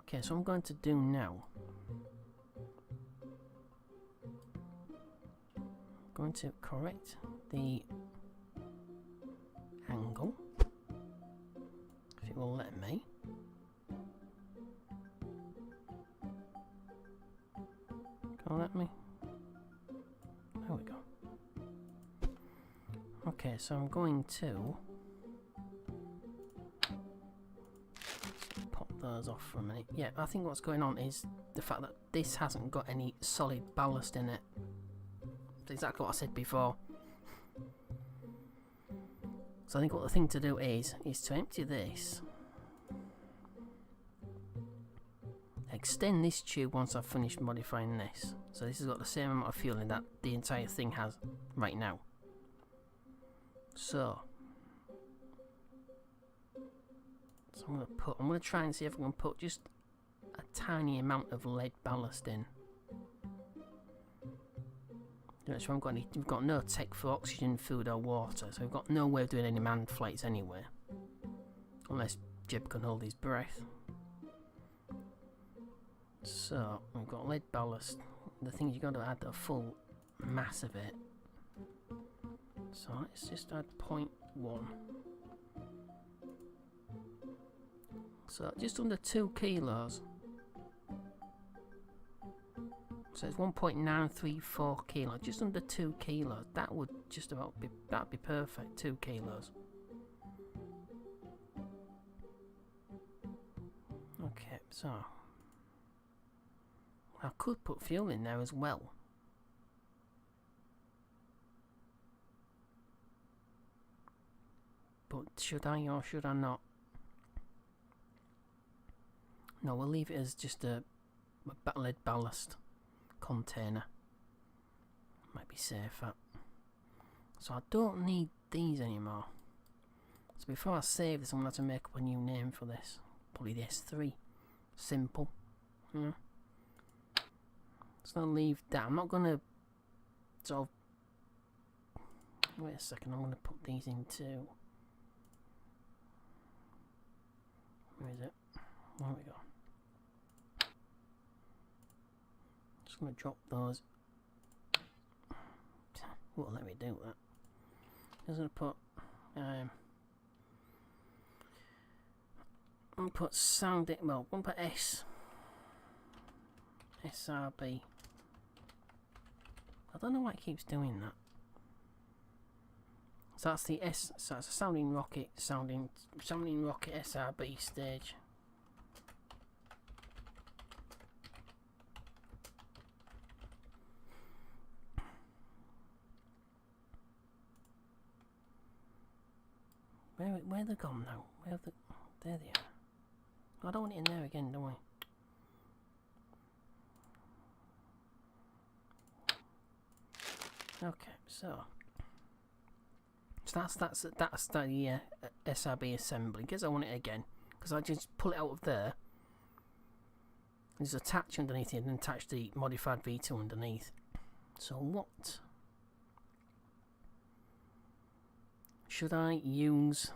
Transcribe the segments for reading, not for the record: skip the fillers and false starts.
Okay, so I'm going to do now. I'm going to correct the angle, if it will let me. Can it let me? There we go. Okay, so I'm going to pop those off for a minute. Yeah, I think what's going on is the fact that this hasn't got any solid ballast in it. It's exactly what I said before. So I think what the thing to do is to empty this, extend this tube once I've finished modifying this. So this has got the same amount of fuel in that the entire thing has right now. So I'm gonna try and see if I can put just a tiny amount of lead ballast in. So we've got no tech for oxygen, food or water, so we've got no way of doing any manned flights anywhere. Unless Jeb can hold his breath. So, we've got lead ballast. The thing is, you've got to add the full mass of it. So let's just add 0.1. So just under 2 kilos. So it's 1.934 kilos, just under 2 kilos. That would just about be, that'd be perfect, 2 kilos. Okay, so I could put fuel in there as well. But should I or should I not? No, we'll leave it as just a lead ballast container. Might be safer. So I don't need these anymore. So before I save this, I'm going to have to make up a new name for this. Probably the S3. Simple. Yeah. So I'll leave that. I'm not going to sort of... Wait a second, I'm going to put these into... Where is it? There we go. Just going to drop those. Won't let me do that. Just going to put I'm going to put sounding, well, I'm going to put SRB. I don't know why it keeps doing that. So that's the so that's a sounding rocket SRB stage. Where they gone now? There they are. I don't want it in there again, do I? Okay, so that's the SRB assembly. Because I want it again, because I just pull it out of there, and just attach underneath it, and then attach the modified V2 underneath. So what should I use?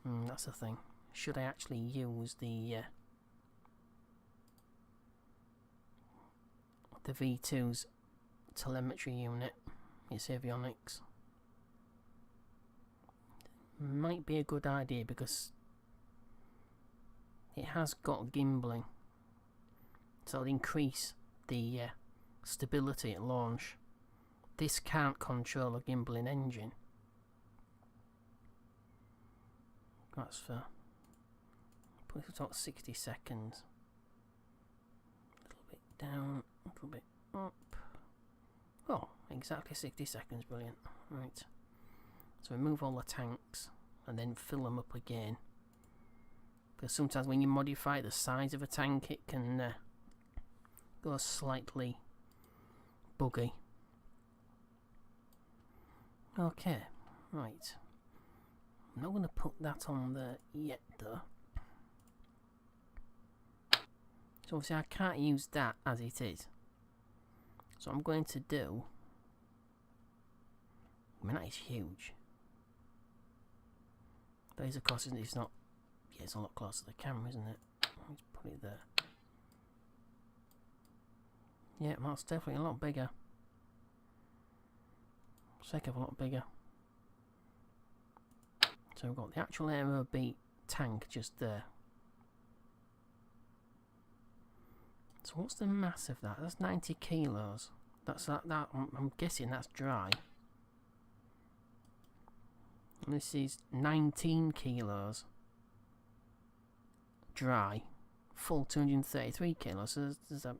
That's the thing. Should I actually use the V2's telemetry unit? It's avionics. Might be a good idea because it has got gimbaling, so it'll increase the stability at launch. This can't control a gimbaling engine. That's for put it about 60 seconds. A little bit down, a little bit up. Oh, exactly 60 seconds, brilliant. Right. So remove all the tanks and then fill them up again. Because sometimes when you modify the size of a tank, it can go slightly buggy. Okay, right. I'm not going to put that on there yet though. So obviously I can't use that as it is. So I'm going to do... I mean, that is huge. But of course it's not... Yeah, it's a lot closer to the camera, isn't it? Let's put it there. Yeah, that's definitely a lot bigger. Heck of a lot bigger. So we've got the actual aerobate tank just there. So what's the mass of that? That's 90 kilos. That's that. I'm guessing that's dry. And this is 19 kilos dry. Full 233 kilos. So there's a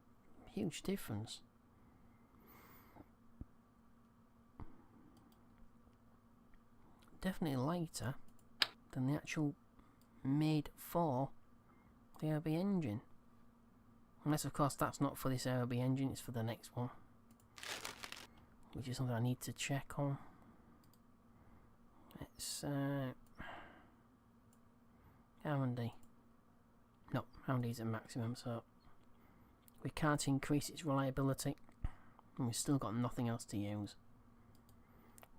huge difference. Definitely lighter than the actual made for the ARB engine. Unless of course that's not for this ARB engine, it's for the next one. Which is something I need to check on. It's R&D. No, R&D is at maximum, so we can't increase its reliability. And we've still got nothing else to use.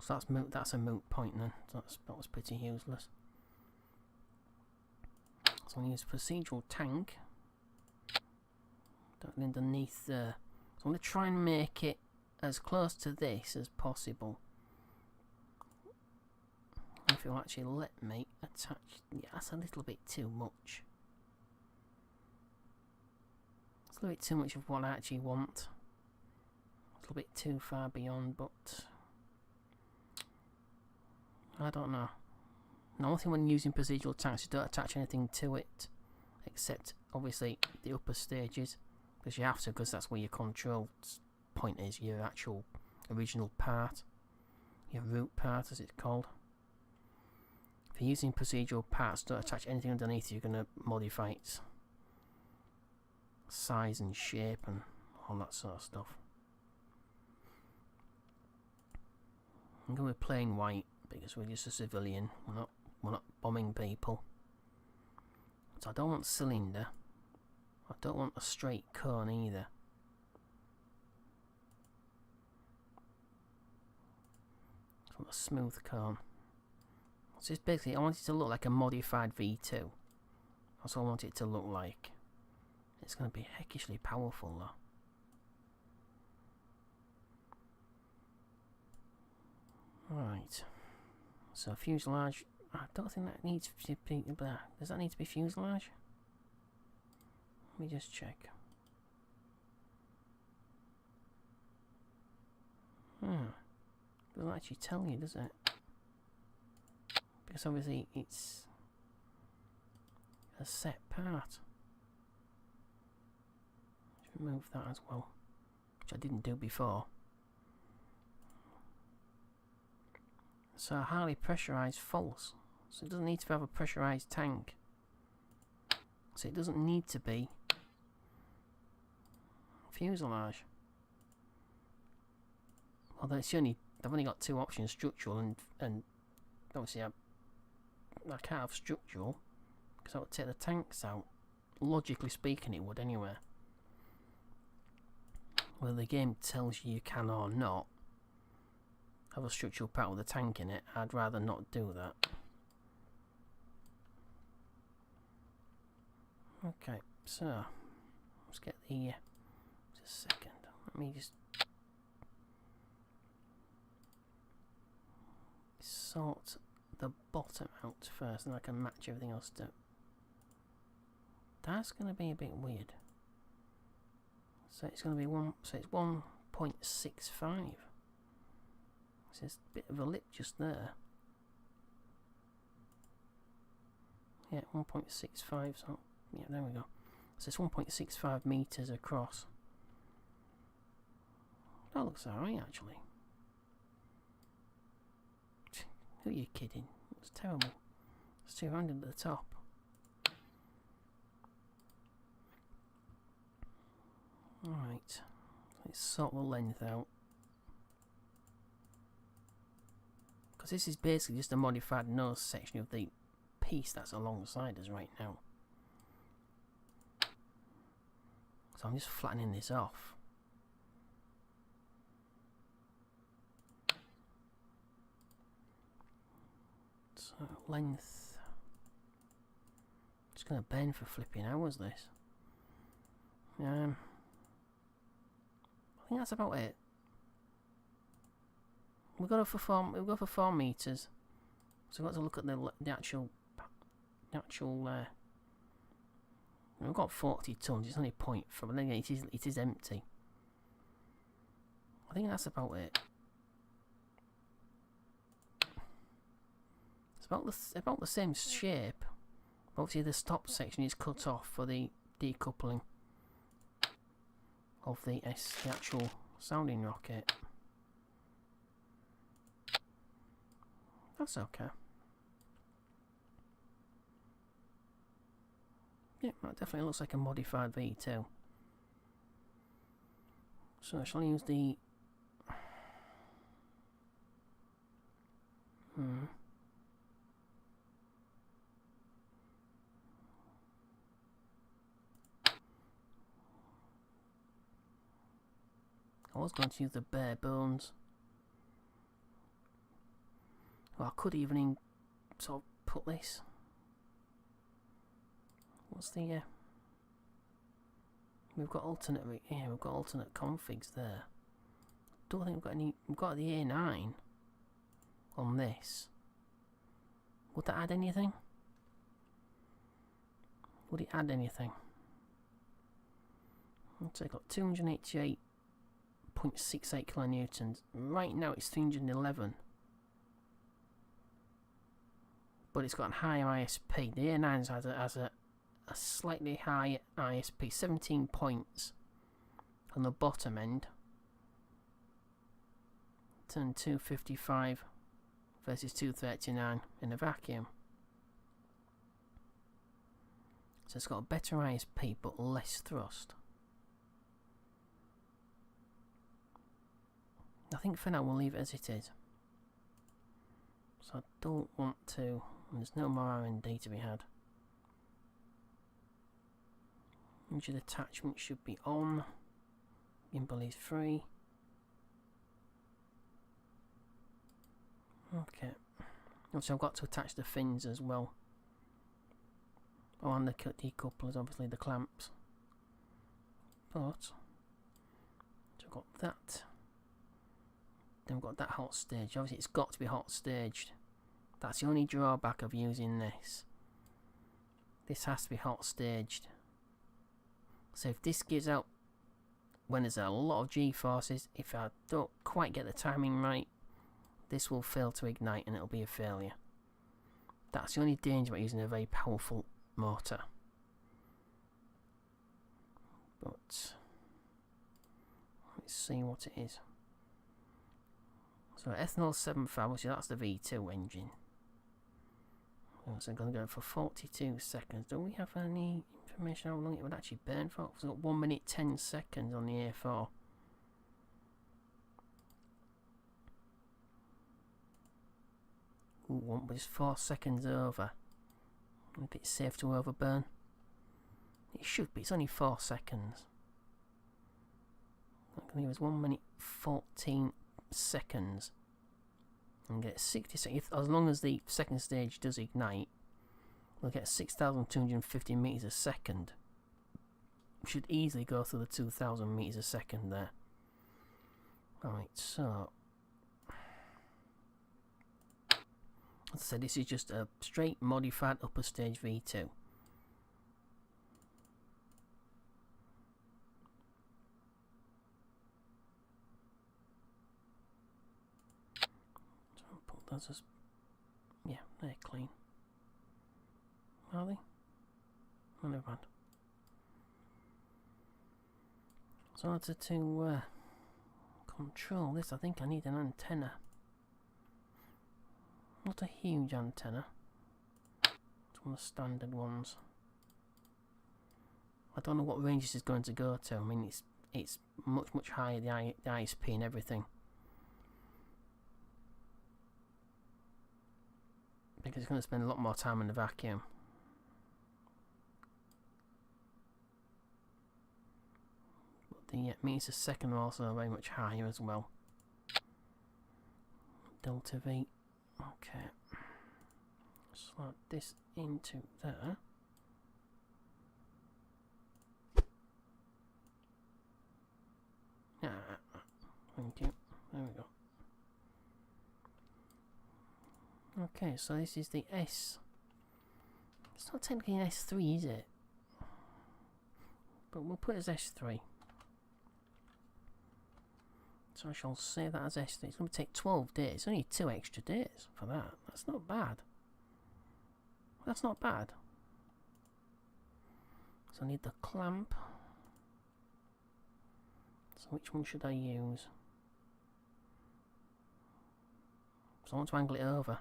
So that's moot. That's a moot point then. So that was pretty useless. So I'm going to use procedural tank underneath there. So I'm going to try and make it as close to this as possible. If it'll actually let me attach. Yeah, that's a little bit too much. It's a little bit too much of what I actually want. A little bit too far beyond, but I don't know. The only thing when using procedural tanks, you don't attach anything to it, except obviously the upper stages, because you have to, because that's where your control point is, your actual original part, your root part as it's called. If you're using procedural parts, don't attach anything underneath, you're going to modify its size and shape and all that sort of stuff. I'm going with plain white because we're just a civilian, we're not bombing people. So I don't want cylinder, I don't want a straight cone either. I want a smooth cone. So it's basically, I want it to look like a modified V2. That's what I want it to look like. It's going to be heckishly powerful though. Right. So fuselage, I don't think that needs to be, does that need to be fuselage? Let me just check. Doesn't actually tell you, does it? Because obviously it's a set part. Let's remove that as well, which I didn't do before. So highly pressurized false. So it doesn't need to have a pressurized tank. So it doesn't need to be fuselage. Although it's only, I've only got two options, structural and obviously I can't have structural because that would take the tanks out. Logically speaking it would anyway. Whether the game tells you can or not have a structural part with a tank in it, I'd rather not do that. Okay, so let's get the just a second. Let me just sort the bottom out first, and I can match everything else to. That's going to be a bit weird. So it's going to be one. So it's 1.65. So it's a bit of a lip just there. Yeah, 1.65. So yeah, there we go. So it's 1.65 meters across. That looks alright actually. Who are you kidding? It's terrible. It's too rounded at the top. Alright. Let's sort the length out. Because this is basically just a modified nose section of the piece that's alongside us right now. So I'm just flattening this off. So length. It's going to bend for flipping hours this. think that's about it. We'll go for 4 meters. So we've got to look at the actual. We've got 40 tons. It's only 0.4, but then again, it is empty. I think that's about it. It's about the same shape. Obviously, the stop section is cut off for the decoupling of the actual sounding rocket. That's okay. Yeah, that definitely looks like a modified V2. So I shall use the... I was going to use the bare bones. Well, I could even sort of put this. What's the we've got alternate we've got alternate configs there. Don't think we've got any. We've got the A9 on this. Would that add anything? Would it add anything? So I've got 288.68 kilonewtons. Right now it's 311. But it's got a higher ISP. The A9 has a slightly higher ISP, 17 points on the bottom end. Turn 255 versus 239 in a vacuum. So it's got a better ISP but less thrust. I think for now we'll leave it as it is. So I don't want to, there's no more R&D to be had. Rigid attachment should be on. Gimbal is free. Okay. Also I've got to attach the fins as well. Oh, and the decouplers, obviously the clamps. But so I've got that. Then we've got that hot stage. Obviously it's got to be hot staged. That's the only drawback of using this. This has to be hot staged. So if this gives out when there's a lot of G-forces, if I don't quite get the timing right, this will fail to ignite and it'll be a failure. That's the only danger about using a very powerful motor. But let's see what it is. So ethanol 7.5, which that's the V2 engine. So I'm going to go for 42 seconds. Do we have any information how long it would actually burn for? It's got 1 minute 10 seconds on the A4. Ooh, but it's 4 seconds over. A bit safe to overburn. It should be, it's only 4 seconds. I'm going to give us 1 minute 14 seconds. And get 60 seconds. As long as the second stage does ignite, we'll get 6,250 meters a second. We should easily go through the 2,000 meters a second there. Alright, so as I said, this is just a straight modified upper stage V2. So I'll put those as, yeah, they're clean. Are they? Oh, never mind. So in order to control this, I think I need an antenna. Not a huge antenna. It's one of the standard ones. I don't know what range this is going to go to. I mean, it's much higher, the ISP and everything. Because it's going to spend a lot more time in the vacuum. But the meters a second are also very much higher as well. Delta V. Okay. Slide this into there. Yeah, thank you. There we go. Okay, so this is the S. It's not technically an S3, is it? But we'll put it as S3. So I shall save that as S3. It's going to take 12 days. It's only 2 extra days for that. That's not bad. That's not bad. So I need the clamp. So which one should I use? So I want to angle it over.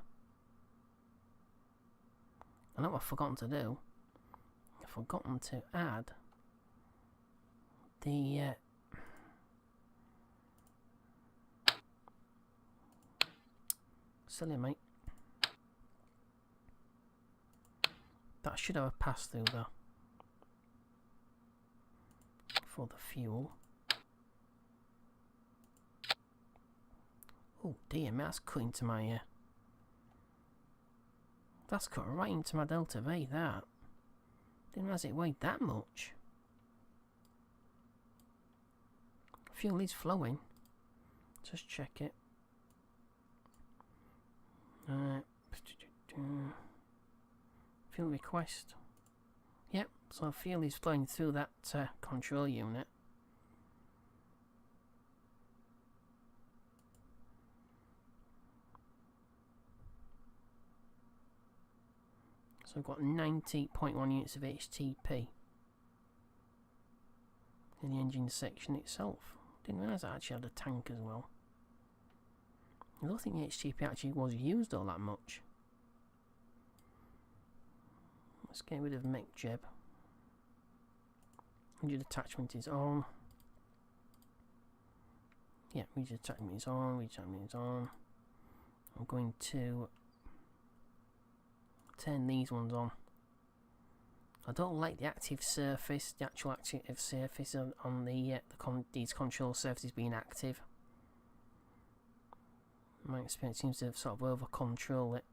I know what I've forgotten to do. I've forgotten to add the silly mate. That should have a pass through though for the fuel. Oh dear, that's cut into my that's cut right into my Delta V, that. Didn't realise it weighed that much. Fuel is flowing. Just check it. Fuel request. Yep, so fuel is flowing through that control unit. So we've got 90.1 units of HTP in the engine section itself. Didn't realise I actually had a tank as well. I don't think the HTP actually was used all that much. Let's get rid of MechJeb. Rigid attachment is on. Yeah, rigid attachment is on, rigid attachment is on. I'm going to turn these ones on. I don't like the active surface, the actual active surface on these control surfaces being active. My experience seems to sort of over control it.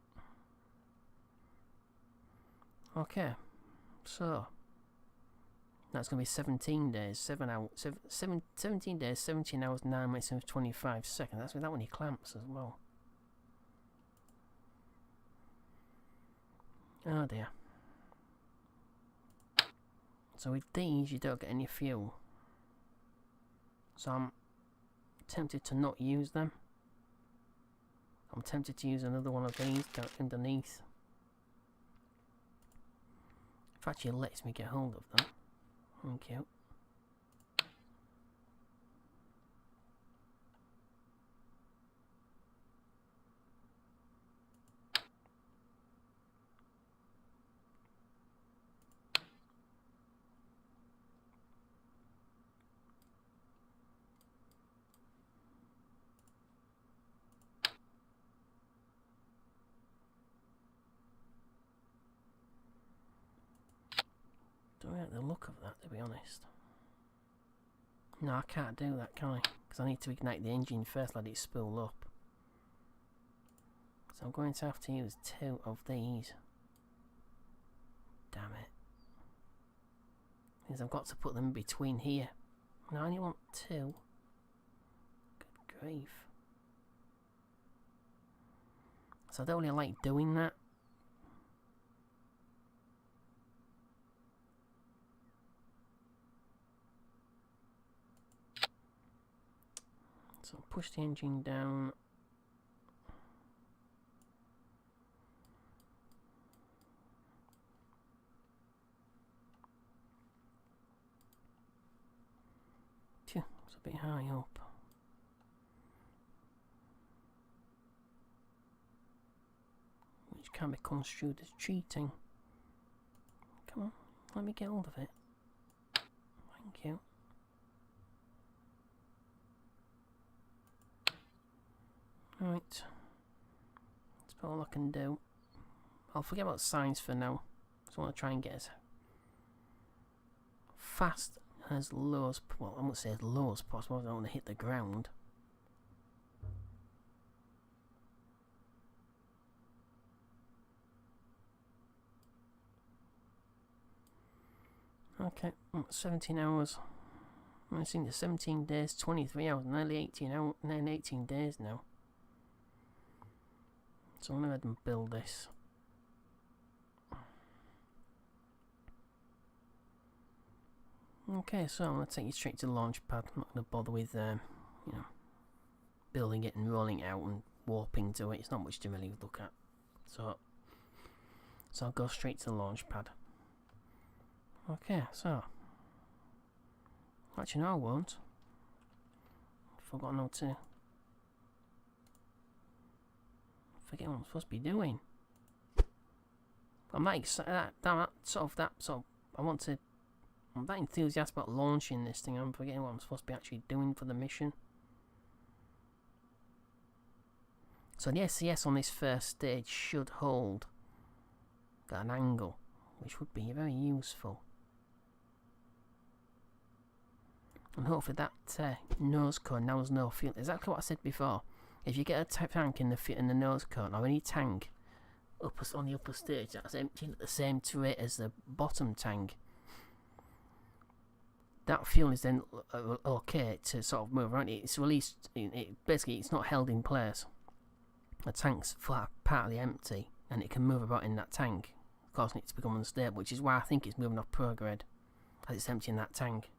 Okay, so that's going to be 17 days, 17 days, 17 hours, 9 minutes and 25 seconds. That's without any clamps as well. Oh dear. So with these you don't get any fuel. So I'm tempted to not use them. I'm tempted to use another one of these down underneath. If actually lets me get hold of them. Thank you. Don't like the look of that, to be honest. No, I can't do that, can I? Because I need to ignite the engine first, let it spool up. So I'm going to have to use 2 of these. Damn it. Because I've got to put them between here. And I only want 2. Good grief. So I don't really like doing that. So push the engine down. Phew, it's a bit high up. Which can be construed as cheating. Come on, let me get hold of it. Thank you. Right, that's about all I can do. I'll forget about science for now. So I want to try and get as fast and as low as, well, I won't say as low as possible. I don't want to hit the ground. Okay, 17 hours. I've seen the 17 days, 23 hours, nearly 18 days now. So I'm going to go ahead and build this. Okay, so I'm going to take you straight to the launch pad. I'm not going to bother with, you know, building it and rolling it out and warping to it. It's not much to really look at. So I'll go straight to the launch pad. Okay, so actually no I won't. Forgot how to forget what I'm supposed to be doing. I'm that excited I'm that enthusiastic about launching this thing. I'm forgetting what I'm supposed to be actually doing for the mission. So the SCS on this first stage should hold at an angle, which would be very useful. And hopefully that nose cone now has no fuel. Exactly what I said before. If you get a tank in the nose cone, or any tank on the upper stage that's emptying at the same rate as the bottom tank, that fuel is then okay to sort of move around. It's released. Basically, it's not held in place. The tank's flat, partly empty, and it can move about in that tank, causing it to become unstable. Which is why I think it's moving off prograde as it's emptying that tank.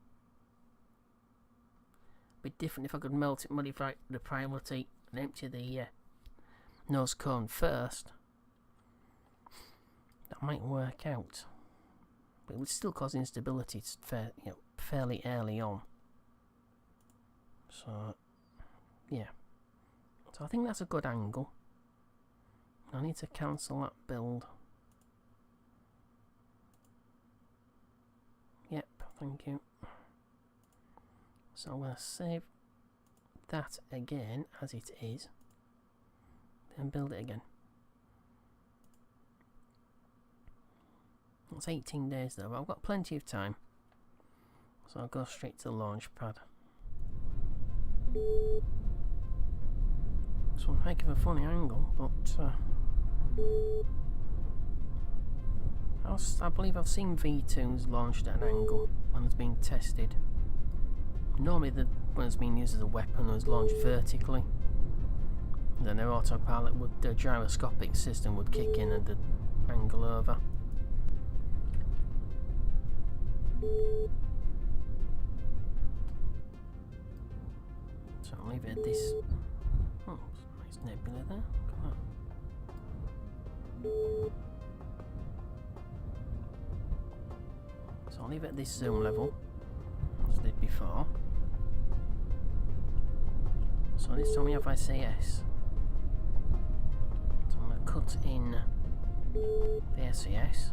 Be different if I could modify the priority and empty the nose cone first. That might work out, but it would still cause instability fairly early on. So yeah, so I think that's a good angle. I need to cancel that build. Yep, thank you. So I'm going to save that again as it is, then build it again. It's 18 days though, but I've got plenty of time. So I'll go straight to the launch pad. It's one heck of a funny angle, but I believe I've seen V2s launched at an angle when it's being tested. Normally when it's being used as a weapon, it was launched vertically. Then their autopilot the gyroscopic system would kick in and the angle over. So I'll leave it at this. Oh, nice nebula there. Look at that. So I'll leave it at this zoom level, as I did before. So this time we have SAS. So I'm going to cut in the SAS.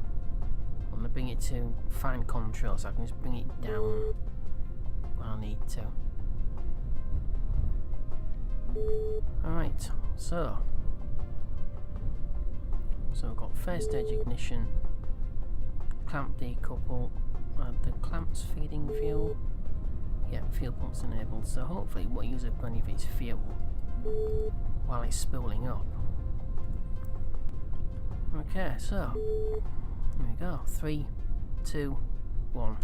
I'm going to bring it to fine control, so I can just bring it down when I need to. Alright, so I've got first stage ignition, clamp decouple, the clamps feeding fuel. Yeah, fuel pumps enabled, so hopefully we'll use plenty of its fuel while it's spooling up. Okay, so here we go. 3, 2, 1.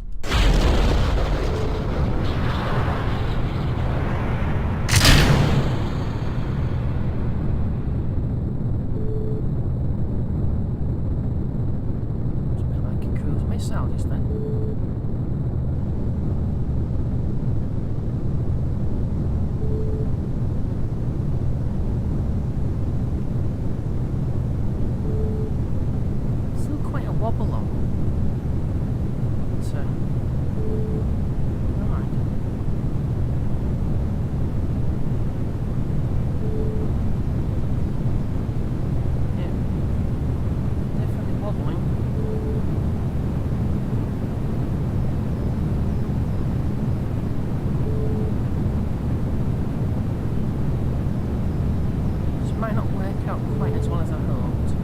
It's a bit like a cruise missile just then. Wobble on. So, right. Yeah, definitely wobbling. This might not work out quite as well as I hoped.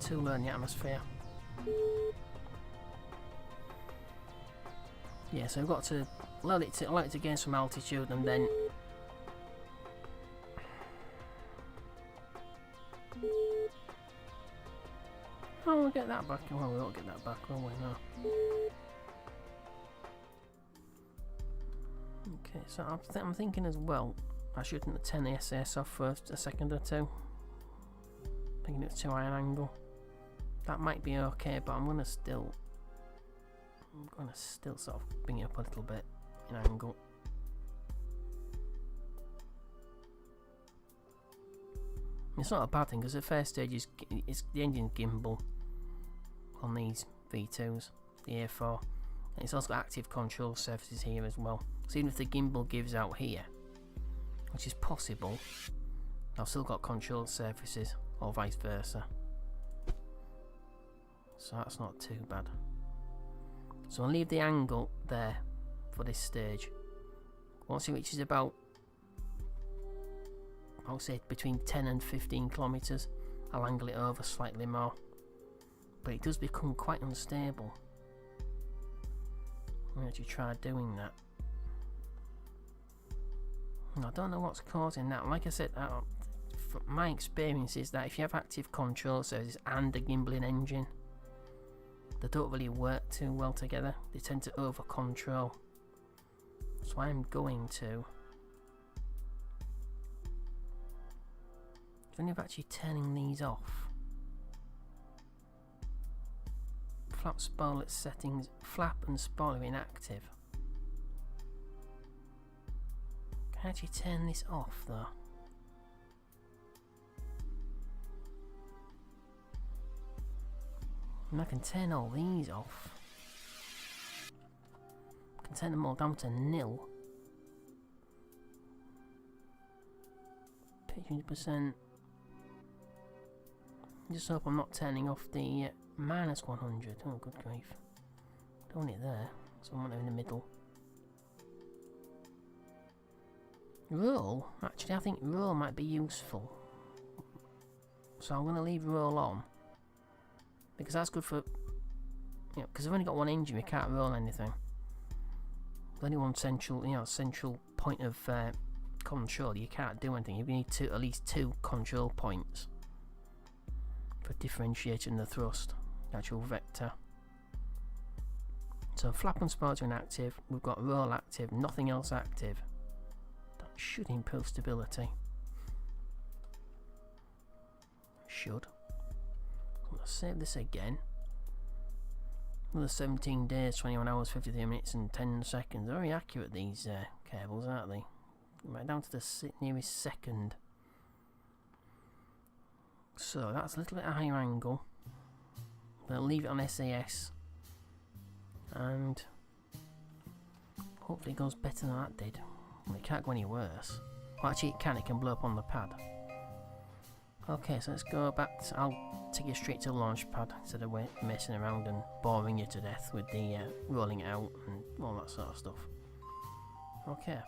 too low in the atmosphere. Yeah, so we've got to let it to gain some altitude and then oh, we'll get that back. Well, we won't get that back, will we? No. Okay, so I'm thinking as well, I shouldn't turn the SAS off for a second or two. Thinking it's too high an angle. That might be okay, but I'm gonna still sort of bring it up a little bit in angle. It's not a bad thing because the first stage is the engine gimbal on these V2s, the A4, and it's also got active control surfaces here as well. So even if the gimbal gives out here, which is possible, I've still got control surfaces, or vice versa. So that's not too bad. So I'll leave the angle there for this stage. Once it reaches about, I'll say between 10 and 15 kilometers, I'll angle it over slightly more. But it does become quite unstable. I'm going to try doing that. And I don't know what's causing that. Like I said, my experience is that if you have active control surfaces and a gimbling engine, they don't really work too well together. They tend to over control. So I'm going to, when you're actually turning these off, flap spoiler settings, flap and spoiler inactive. Can I actually turn this off though? And I can turn all these off. I can turn them all down to nil. Pitch 100%. Just hope I'm not turning off the minus 100. Oh, good grief. Don't want it there, so I want it in the middle. Roll? Actually, I think roll might be useful. So I'm going to leave roll on. Because that's good for, you know, because I've only got one engine, we can't roll anything. There's only one central, central point of control. You can't do anything. You need at least two control points for differentiating the thrust, the actual vector. So flap and spoiler inactive. We've got roll active, nothing else active. That should improve stability. Should. I'm going to save this again. Another 17 days, 21 hours, 53 minutes and 10 seconds. Very accurate, these cables, aren't they? Right down to the nearest second. So that's a little bit higher angle. I'll leave it on SAS. And hopefully it goes better than that did. Well, it can't go any worse. Well, actually it can blow up on the pad. Okay, so let's go back to, I'll take you straight to the launch pad instead of messing around and boring you to death with the rolling it out and all that sort of stuff. Okay.